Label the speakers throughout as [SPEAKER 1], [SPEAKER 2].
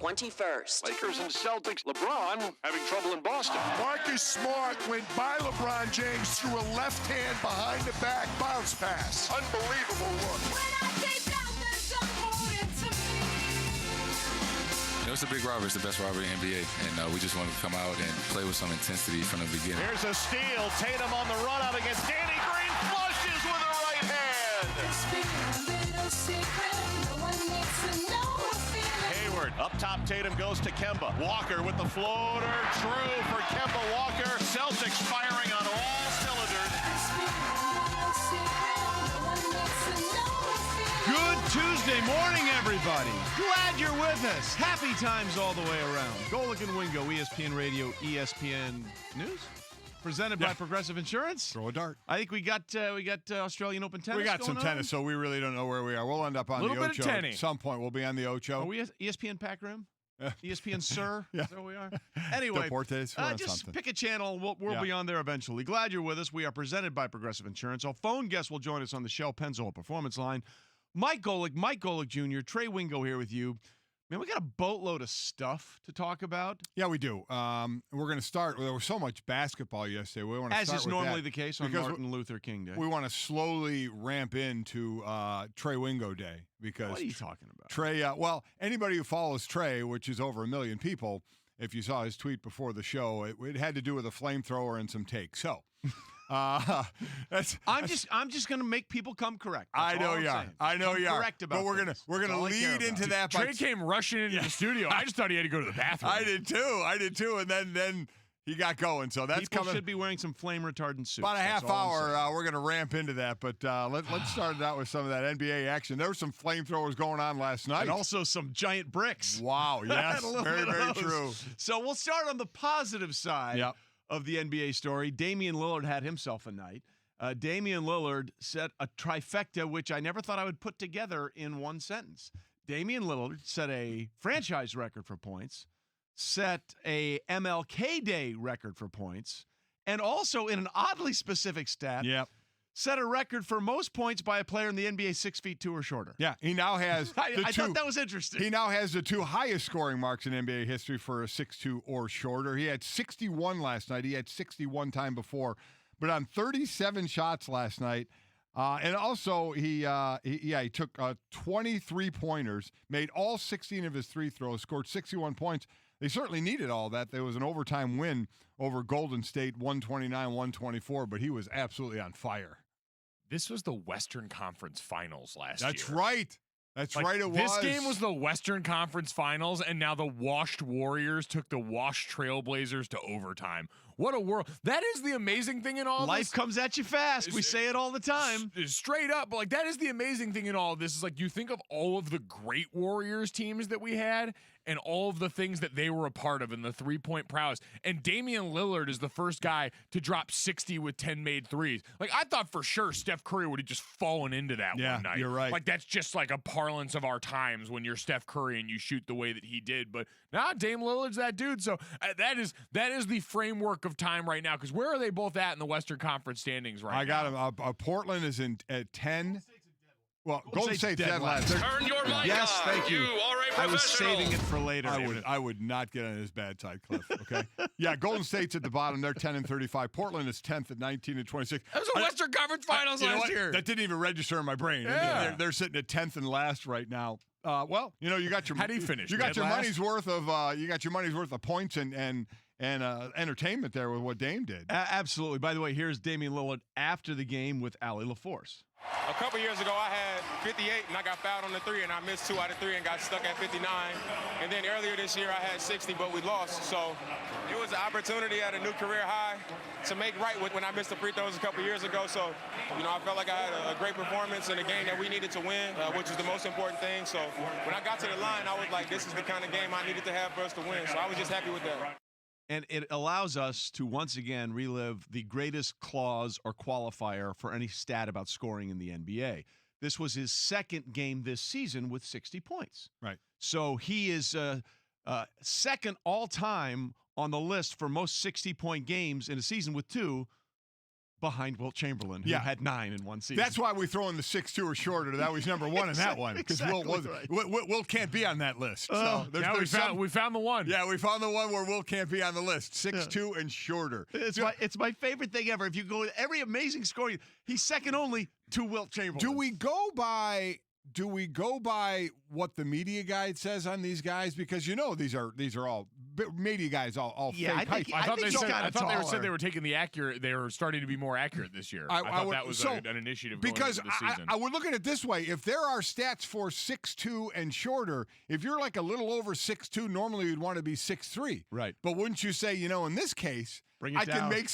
[SPEAKER 1] 21st.
[SPEAKER 2] Lakers and Celtics. LeBron having trouble in Boston.
[SPEAKER 3] Marcus Smart went by LeBron James through a left hand behind the back bounce pass. Unbelievable look.
[SPEAKER 4] It's a big robbery. It's the best robbery in the NBA, and we just wanted to come out and play with some intensity from the beginning.
[SPEAKER 2] Here's a steal. Tatum on the run out against Danny Green. Flushes with a right hand. Hayward up top. Tatum goes to Kemba. Walker with the floater. True for Kemba Walker. Celtics firing on all cylinders.
[SPEAKER 5] Good Tuesday morning, everybody. Glad you're with us. Happy times all the way around. Golic and Wingo, ESPN Radio, ESPN News. Presented by Progressive Insurance.
[SPEAKER 6] Throw a dart.
[SPEAKER 5] I think we got Australian Open tennis.
[SPEAKER 6] We got some tennis, so we really don't know where we are. We'll end up on the Ocho. At some point, we'll be on the Ocho.
[SPEAKER 5] Are we ESPN Pack Room? ESPN Sir?
[SPEAKER 6] Yeah.
[SPEAKER 5] That's where we are. Anyway, just pick a channel. We'll be on there eventually. Glad you're with us. We are presented by Progressive Insurance. Our phone guest will join us on the Shell Pennzoil Performance Line. Mike Golic Jr., Trey Wingo here with you. Man, we got a boatload of stuff to talk about.
[SPEAKER 6] Yeah, we do. We're going to start. There was so much basketball yesterday. We want to
[SPEAKER 5] As is normally the case on Martin Luther King Day.
[SPEAKER 6] We want to slowly ramp into Trey Wingo Day because
[SPEAKER 5] what are you talking about?
[SPEAKER 6] Trey, well, anybody who follows Trey, which is over 1 million people, if you saw his tweet before the show, it had to do with a flamethrower and some takes. So. I'm
[SPEAKER 5] just going to make people come correct.
[SPEAKER 6] I know you are. I know you are.
[SPEAKER 5] Correct about
[SPEAKER 6] but we're gonna lead into that.
[SPEAKER 7] Trey came rushing into the studio. I just thought he had to go to the bathroom.
[SPEAKER 6] I did too. And then he got going. So that's
[SPEAKER 5] people
[SPEAKER 6] coming.
[SPEAKER 5] Should be wearing some flame retardant suits.
[SPEAKER 6] About a half hour. We're gonna ramp into that. But let's start it out with some of that NBA action. There were some flamethrowers going on last night,
[SPEAKER 5] and also some giant bricks.
[SPEAKER 6] Wow. Yes. very true.
[SPEAKER 5] So we'll start on the positive side. Of the NBA story. Damian Lillard had himself a night. Damian Lillard set a trifecta, which I never thought I would put together in one sentence. Damian Lillard set a franchise record for points, set a MLK Day record for points, and also in an oddly specific stat, set a record for most points by a player in the NBA 6'2" or shorter.
[SPEAKER 6] Yeah, he now has
[SPEAKER 5] I thought that was interesting.
[SPEAKER 6] He now has the two highest scoring marks in NBA history for a 6'2" or shorter. He had 61 last night. He had 61 time before, but on 37 shots last night. And also he took 23 pointers, made all 16 of his free throws, scored 61 points. They certainly needed all that. There was an overtime win over Golden State, 129-124, but he was absolutely on fire.
[SPEAKER 7] This was the Western Conference Finals last year.
[SPEAKER 6] That's right. That's right, it was.
[SPEAKER 7] This game was the Western Conference Finals, and now the washed Warriors took the washed Trailblazers to overtime. What a world. That is the amazing thing in all
[SPEAKER 5] Life
[SPEAKER 7] this.
[SPEAKER 5] Life comes at you fast. We say it all the time.
[SPEAKER 7] Straight up. But that is the amazing thing in all of this is you think of all of the great Warriors teams that we had and all of the things that they were a part of in the three-point prowess. And Damian Lillard is the first guy to drop 60 with 10 made threes. I thought for sure Steph Curry would have just fallen into that one night.
[SPEAKER 6] You're right.
[SPEAKER 7] That's just a parlance of our times when you're Steph Curry and you shoot the way that he did. But now Dame Lillard's that dude. So that is the framework of time right now, because where are they both at in the Western Conference standings right now?
[SPEAKER 6] I got them. Portland is at 10. Well, Golden State's dead last.
[SPEAKER 2] Turn your mic
[SPEAKER 5] Yes,
[SPEAKER 2] on.
[SPEAKER 5] thank you.
[SPEAKER 2] You are a
[SPEAKER 5] I was
[SPEAKER 2] professional.
[SPEAKER 5] saving it for later.
[SPEAKER 6] I would not get on his bad side, Cliff. Okay. Yeah, Golden State's at the bottom. They're 10-35. Portland is 10th at 19-26.
[SPEAKER 7] That was the Western Conference Finals last year.
[SPEAKER 6] That didn't even register in my brain.
[SPEAKER 7] Yeah.
[SPEAKER 6] They're sitting at 10th and last right now. Well, you got your.
[SPEAKER 7] How do you finish?
[SPEAKER 6] You got your money's worth of points and entertainment there with what Dame did.
[SPEAKER 5] Absolutely. By the way, here's Damian Lillard after the game with Allie LaForce.
[SPEAKER 8] A couple years ago, I had 58, and I got fouled on the three, and I missed 2 out of 3 and got stuck at 59. And then earlier this year, I had 60, but we lost. So it was an opportunity at a new career high to make right with when I missed the free throws a couple years ago. So, I felt like I had a great performance in a game that we needed to win, which is the most important thing. So when I got to the line, I was like, this is the kind of game I needed to have for us to win. So I was just happy with that.
[SPEAKER 5] And it allows us to once again relive the greatest clause or qualifier for any stat about scoring in the NBA. This was his second game this season with 60 points.
[SPEAKER 6] Right.
[SPEAKER 5] So he is second all-time on the list for most 60-point games in a season with 2 behind Wilt Chamberlain, who had 9 in one season.
[SPEAKER 6] That's why we throw in the 6'2" or shorter. That was number 1 in that one, because Wilt can't be on that list. So
[SPEAKER 7] we found the one.
[SPEAKER 6] Yeah, we found the one where Wilt can't be on the list. 6'2" and shorter.
[SPEAKER 5] It's my favorite thing ever. If you go with every amazing score, he's second only to Wilt Chamberlain.
[SPEAKER 6] Do we go by what the media guide says on these guys? Because these are all media guys, all fake heights.
[SPEAKER 7] I thought they said they were taking the accurate. They were starting to be more accurate this year. I thought that was an initiative
[SPEAKER 6] because
[SPEAKER 7] going into the season.
[SPEAKER 6] I would look at it this way: if there are stats for 6'2" and shorter, if you're like a little over 6'2", normally you'd want to be 6'3".
[SPEAKER 5] Right.
[SPEAKER 6] But wouldn't you say, in this case, I can make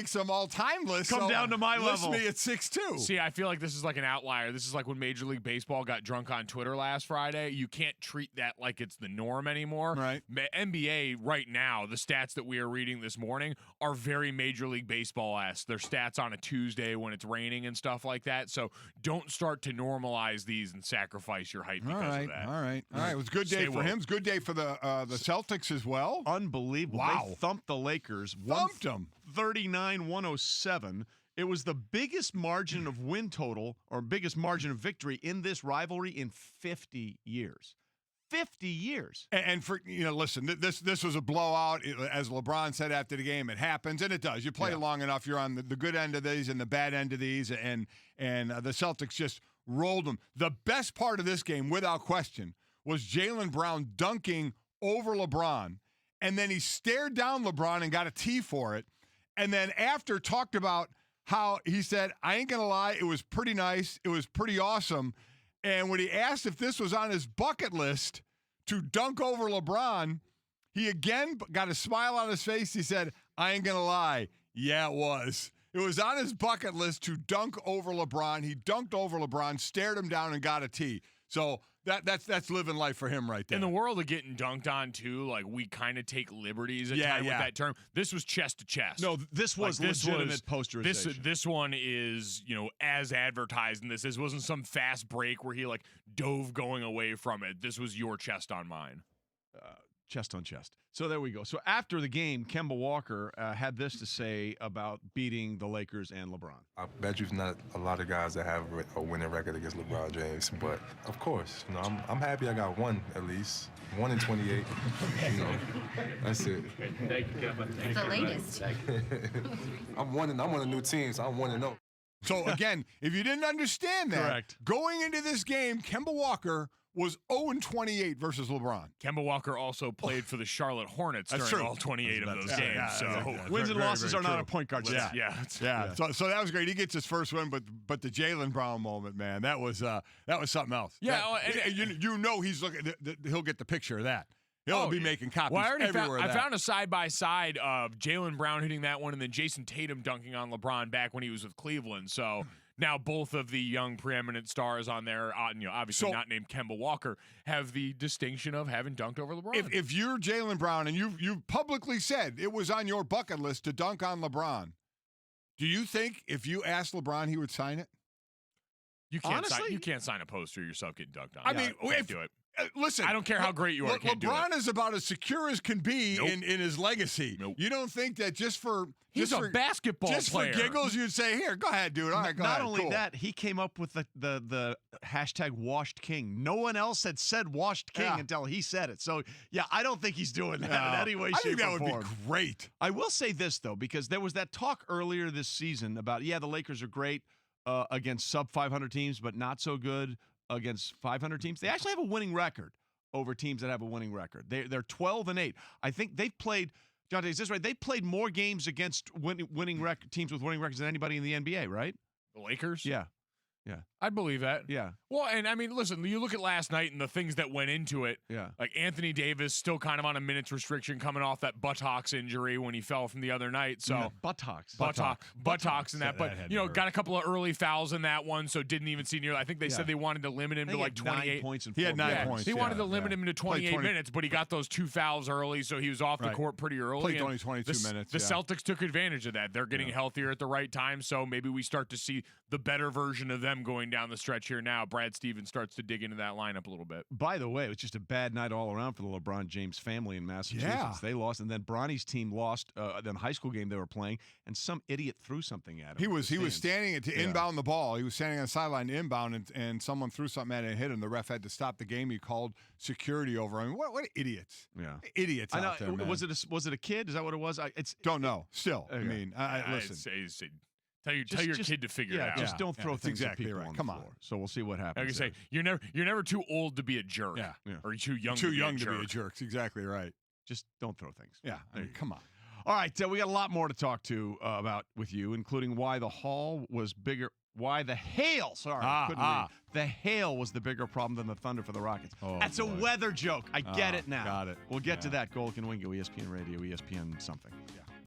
[SPEAKER 6] some all-time lists.
[SPEAKER 5] Come down to my
[SPEAKER 6] list
[SPEAKER 5] level.
[SPEAKER 6] Me at 6'2".
[SPEAKER 7] See, I feel like this is like an outlier. This is like when Major League Baseball got drunk on Twitter last Friday. You can't treat that like it's the norm anymore.
[SPEAKER 6] Right.
[SPEAKER 7] NBA right now, the stats that we are reading this morning are very Major League Baseball-esque. They're stats on a Tuesday when it's raining and stuff like that. So don't start to normalize these and sacrifice your height because of that.
[SPEAKER 6] All right. It was a good day for him. It was a good day for the Celtics as well.
[SPEAKER 5] Unbelievable.
[SPEAKER 6] Wow.
[SPEAKER 5] They thumped the Lakers.
[SPEAKER 6] Thumped them.
[SPEAKER 5] 39-107. It was the biggest margin of win total or biggest margin of victory in this rivalry in 50 years. 50 years.
[SPEAKER 6] And for listen, this was a blowout. As LeBron said after the game, it happens, and it does. You play long enough, you're on the good end of these and the bad end of these, and the Celtics just rolled them. The best part of this game, without question, was Jaylen Brown dunking over LeBron, and then he stared down LeBron and got a tee for it. And then after talked about how he said, I ain't going to lie, it was pretty nice. It was pretty awesome. And when he asked if this was on his bucket list to dunk over LeBron, he again got a smile on his face. He said, I ain't going to lie. Yeah, it was. It was on his bucket list to dunk over LeBron. He dunked over LeBron, stared him down, and got a tee. So that's living life for him right there.
[SPEAKER 7] In the world of getting dunked on, too, like we kind of take liberties at times with that term. This was chest to chest.
[SPEAKER 5] No, this was legitimate posterization.
[SPEAKER 7] This one is, as advertised in this. This wasn't some fast break where he dove going away from it. This was your chest on mine.
[SPEAKER 5] Chest on chest. So there we go. So after the game, Kemba Walker had this to say about beating the Lakers and LeBron.
[SPEAKER 1] I bet you've not a lot of guys that have a winning record against LeBron James, but of course, I'm happy I got one at least. 1 in 28. That's it.
[SPEAKER 9] Thank you, Kemba. The latest.
[SPEAKER 1] I'm on a new team, so I'm 1-0.
[SPEAKER 6] So again, if you didn't understand that,
[SPEAKER 5] correct.
[SPEAKER 6] Going into this game, Kemba Walker was 0-28 versus LeBron.
[SPEAKER 7] Kemba Walker also played for the Charlotte Hornets during all 28 of those games. So
[SPEAKER 5] wins and losses are not a point guard.
[SPEAKER 7] Yeah.
[SPEAKER 6] So that was great. He gets his first win, but the Jaylen Brown moment, man, that was something else.
[SPEAKER 7] Yeah,
[SPEAKER 6] he's looking. He'll get the picture of that. He'll be making copies everywhere.
[SPEAKER 7] I found a side-by-side of Jaylen Brown hitting that one and then Jason Tatum dunking on LeBron back when he was with Cleveland. So now both of the young preeminent stars on there, obviously not named Kemba Walker, have the distinction of having dunked over LeBron.
[SPEAKER 6] If you're Jaylen Brown and you've publicly said it was on your bucket list to dunk on LeBron, do you think if you asked LeBron he would sign it?
[SPEAKER 7] You can't sign a poster yourself getting dunked on.
[SPEAKER 6] I mean,
[SPEAKER 7] do it.
[SPEAKER 6] Listen,
[SPEAKER 7] I don't care how great you are.
[SPEAKER 6] LeBron is about as secure as can be in his legacy.
[SPEAKER 7] Nope.
[SPEAKER 6] You don't think that
[SPEAKER 7] he's a basketball player.
[SPEAKER 6] For giggles, you'd say, "Here, go ahead, dude." All right, go ahead.
[SPEAKER 5] Not only that, he came up with the hashtag Washed King. No one else had said Washed King until he said it. So I don't think he's doing that in any way, shape, or form.
[SPEAKER 6] I think that would be great.
[SPEAKER 5] I will say this though, because there was that talk earlier this season about the Lakers are great against sub 500 teams, but not so good against 500 teams. They actually have a winning record over teams that have a winning record. They're 12-8. I think they've played. John, is this right? They played more games against winning teams with winning records than anybody in the NBA, right?
[SPEAKER 7] The Lakers?
[SPEAKER 5] Yeah.
[SPEAKER 7] I'd believe that.
[SPEAKER 5] Yeah.
[SPEAKER 7] Well, and I mean, listen, you look at last night and the things that went into it.
[SPEAKER 5] Yeah.
[SPEAKER 7] Like Anthony Davis still kind of on a minutes restriction coming off that buttocks injury when he fell from the other night. So
[SPEAKER 5] buttocks
[SPEAKER 7] in that. But, got a couple of early fouls in that one, so didn't even see near. I think they said they wanted to limit him to like 28
[SPEAKER 5] 9 points.
[SPEAKER 6] He had 9 points.
[SPEAKER 7] He wanted to limit him to 28 minutes, but he got those 2 fouls early, so he was off the court pretty early.
[SPEAKER 6] Played only 22 minutes.
[SPEAKER 7] The Celtics took advantage of that. They're getting healthier at the right time, so maybe we start to see the better version of them going down the stretch here now, Brad Stevens starts to dig into that lineup a little bit.
[SPEAKER 5] By the way, it was just a bad night all around for the LeBron James family in Massachusetts.
[SPEAKER 6] Yeah.
[SPEAKER 5] They lost, and then Bronny's team lost. Then high school game they were playing, and some idiot threw something at him.
[SPEAKER 6] He was standing to inbound the ball. He was standing on the sideline to inbound, and someone threw something at him and hit him. The ref had to stop the game. He called security over. I mean, what idiots?
[SPEAKER 5] Yeah,
[SPEAKER 6] idiots out there, man.
[SPEAKER 5] Was it a kid? Is that what it was?
[SPEAKER 6] Don't know. Still,
[SPEAKER 5] okay.
[SPEAKER 6] I mean, listen.
[SPEAKER 7] Tell your kid to figure it out.
[SPEAKER 5] Just don't throw things
[SPEAKER 6] exactly
[SPEAKER 5] at people
[SPEAKER 6] right.
[SPEAKER 5] on the
[SPEAKER 6] Come
[SPEAKER 5] floor.
[SPEAKER 6] on.
[SPEAKER 5] So we'll see what happens.
[SPEAKER 7] Like I say, you're never too old to be a jerk.
[SPEAKER 6] Yeah.
[SPEAKER 7] Or too young
[SPEAKER 6] to
[SPEAKER 7] be
[SPEAKER 6] be a jerk. Exactly right.
[SPEAKER 5] Just don't throw things.
[SPEAKER 6] Yeah. I mean, come on.
[SPEAKER 5] All right, we got a lot more to talk to about with you, including why the haul was bigger. Why the hail? Sorry, couldn't read. The hail was the bigger problem than the thunder for the Rockets.
[SPEAKER 6] Oh,
[SPEAKER 5] That's
[SPEAKER 6] boy.
[SPEAKER 5] a weather joke. I get it now.
[SPEAKER 6] Got it.
[SPEAKER 5] We'll get to that. Golic and Wingo, ESPN Radio, ESPN something.
[SPEAKER 6] Yeah.